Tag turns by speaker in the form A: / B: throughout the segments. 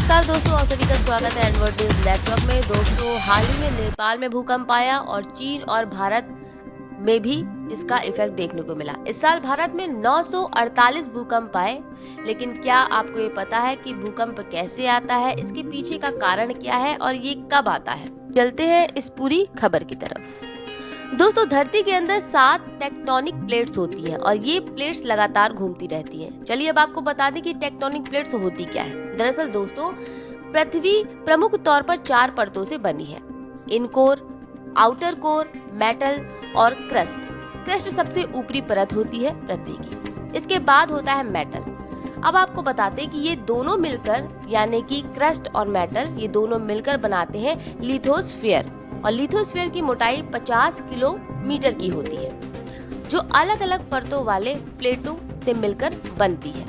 A: नमस्कार दोस्तों, आप सभी का स्वागत है एनवर्ड न्यूज नेटवर्क में। दोस्तों, हाल ही में नेपाल में भूकंप आया और चीन और भारत में भी इसका इफेक्ट देखने को मिला। इस साल भारत में 948 भूकंप आए, लेकिन क्या आपको ये पता है कि भूकंप कैसे आता है, इसके पीछे का कारण क्या है और ये कब आता है? चलते हैं इस पूरी खबर की तरफ। दोस्तों, धरती के अंदर 7 टेक्टोनिक प्लेट्स होती हैं और ये प्लेट्स लगातार घूमती रहती हैं। चलिए अब आपको बता दें कि टेक्टोनिक प्लेट्स होती क्या है। दरअसल दोस्तों, पृथ्वी प्रमुख तौर पर 4 परतों से बनी है: इनकोर, आउटर कोर, मेटल और क्रस्ट। क्रस्ट सबसे ऊपरी परत होती है पृथ्वी की। इसके बाद होता है मेटल। अब आपको बताते हैं कि ये दोनों मिलकर, यानी कि क्रस्ट और मेटल, ये दोनों मिलकर बनाते हैं लिथोस्फीयर। और लिथोस्फीयर की मोटाई 50 किलोमीटर की होती है, जो अलग अलग परतों वाले प्लेटों से मिलकर बनती है,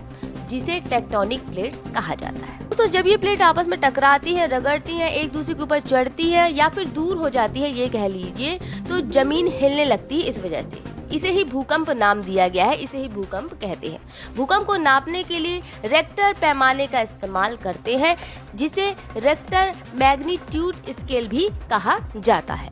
A: जिसे टेक्टोनिक प्लेट्स कहा जाता है। तो जब ये प्लेट आपस में टकराती है, रगड़ती है, एक दूसरे के ऊपर चढ़ती है या फिर दूर हो जाती है, ये कह लीजिए, तो जमीन हिलने लगती है। इस वजह से इसे ही भूकंप नाम दिया गया है, इसे ही भूकंप कहते हैं। भूकंप को नापने के लिए रेक्टर पैमाने का इस्तेमाल करते हैं, जिसे रेक्टर मैग्नीट्यूड स्केल भी कहा जाता है।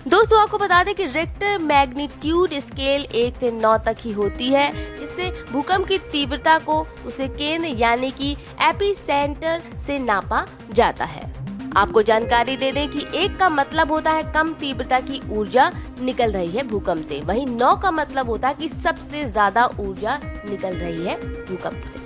A: दोस्तों, आपको बता दें कि रेक्टर मैग्नीट्यूड स्केल 1 से 9 तक ही होती है, जिससे भूकंप की तीव्रता को उसे केंद्र यानी कि एपिसेंटर से नापा जाता है। आपको जानकारी दे दें कि 1 का मतलब होता है कम तीव्रता की ऊर्जा निकल रही है भूकंप से, वहीं 9 का मतलब होता है कि सबसे ज्यादा ऊर्जा निकल रही है भूकंप से।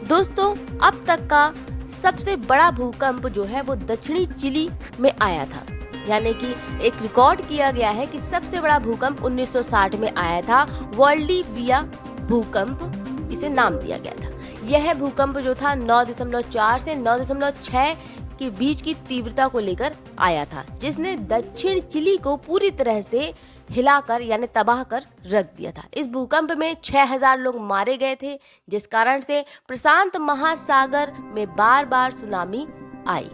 A: दोस्तों, अब तक का सबसे बड़ा भूकंप जो है वो दक्षिणी चिली में आया था, यानी कि एक रिकॉर्ड किया गया है कि सबसे बड़ा भूकंप 1960 में आया था। वाल्डीविया भूकंप इसे नाम दिया गया था। यह भूकंप जो था 9.4 से 9.6 के बीच की तीव्रता को लेकर आया था, जिसने दक्षिण चिली को पूरी तरह से हिलाकर यानी तबाह कर रख दिया था। इस भूकंप में 6000 लोग मारे गए थे, जिस कारण से प्रशांत महासागर में बार बार सुनामी आई।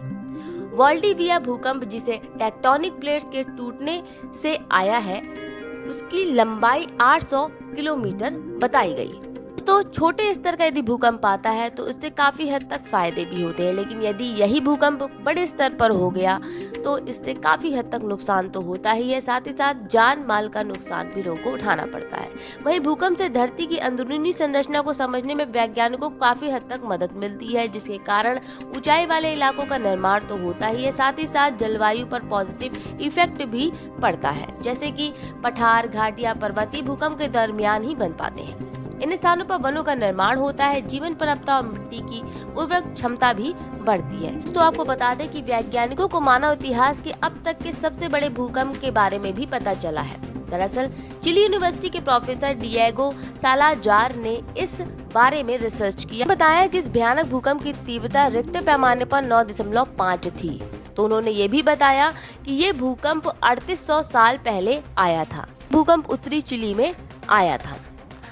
A: वाल्डीविया भूकंप, जिसे टेक्टोनिक प्लेट्स के टूटने से आया है, उसकी लंबाई 800 किलोमीटर बताई गई। तो छोटे स्तर का यदि भूकंप आता है तो इससे काफी हद तक फायदे भी होते हैं, लेकिन यदि यही भूकंप बड़े स्तर पर हो गया तो इससे काफी हद तक नुकसान तो होता ही है, साथ ही साथ जान माल का नुकसान भी लोगों को उठाना पड़ता है। वहीं भूकंप से धरती की अंदरूनी संरचना को समझने में वैज्ञानिकों को काफी हद तक मदद मिलती है, जिसके कारण ऊंचाई वाले इलाकों का निर्माण तो होता ही है, साथ ही साथ जलवायु पर पॉजिटिव इफेक्ट भी पड़ता है, जैसे कि पठार, घाटियां, पर्वतीय भूकंप के दरमियान ही बन पाते हैं। इन स्थानों पर वनों का निर्माण होता है, जीवन परंपरा और मिट्टी की उर्वरक क्षमता भी बढ़ती है। तो आपको बता दें कि वैज्ञानिकों को मानव इतिहास के अब तक के सबसे बड़े भूकंप के बारे में भी पता चला है। दरअसल चिली यूनिवर्सिटी के प्रोफेसर डिएगो सालाजार ने इस बारे में रिसर्च किया, बताया कि इस भयानक भूकंप की तीव्रता रिक्टर पैमाने पर 9.5 थी। तो उन्होंने ये भी बताया कि ये भूकंप 3800 साल पहले आया था। भूकंप उत्तरी चिली में आया था।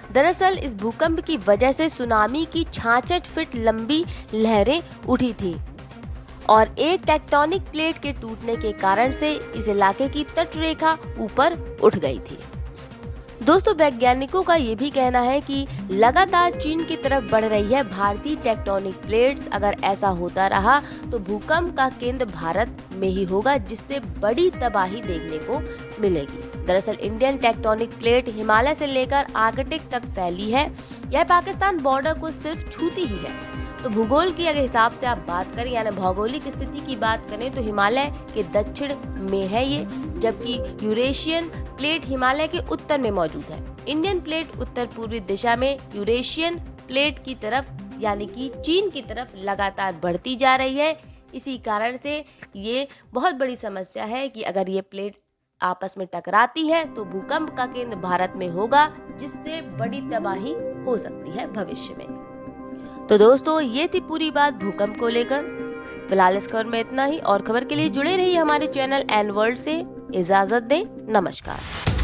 A: दरअसल इस भूकंप की वजह से सुनामी की 66 फीट लंबी लहरें उठी थी और एक टेक्टोनिक प्लेट के टूटने के कारण से इस इलाके की तटरेखा ऊपर उठ गई थी। दोस्तों, वैज्ञानिकों का ये भी कहना है कि लगातार चीन की तरफ बढ़ रही है भारतीय टेक्टोनिक प्लेट्स। अगर ऐसा होता रहा तो भूकंप का केंद्र भारत में ही होगा, जिससे बड़ी तबाही देखने को मिलेगी। दरअसल इंडियन टेक्टोनिक प्लेट हिमालय से लेकर आर्कटिक तक फैली है। यह पाकिस्तान बॉर्डर को सिर्फ छूती ही है। तो भूगोल के अगर हिसाब से आप बात करें, यानी भौगोलिक स्थिति की बात करें, तो हिमालय के दक्षिण में है ये, जबकि यूरेशियन प्लेट हिमालय के उत्तर में मौजूद है। इंडियन प्लेट उत्तर पूर्वी दिशा में यूरेशियन प्लेट की तरफ यानी कि चीन की तरफ लगातार बढ़ती जा रही है। इसी कारण से ये बहुत बड़ी समस्या है कि अगर ये प्लेट आपस में टकराती है तो भूकंप का केंद्र भारत में होगा, जिससे बड़ी तबाही हो सकती है भविष्य में। तो दोस्तों, ये थी पूरी बात भूकंप को लेकर। फिलहाल इस खबर में इतना ही, और खबर के लिए जुड़े रहिए हमारे चैनल एन वर्ल्ड से। इजाजत दें, नमस्कार।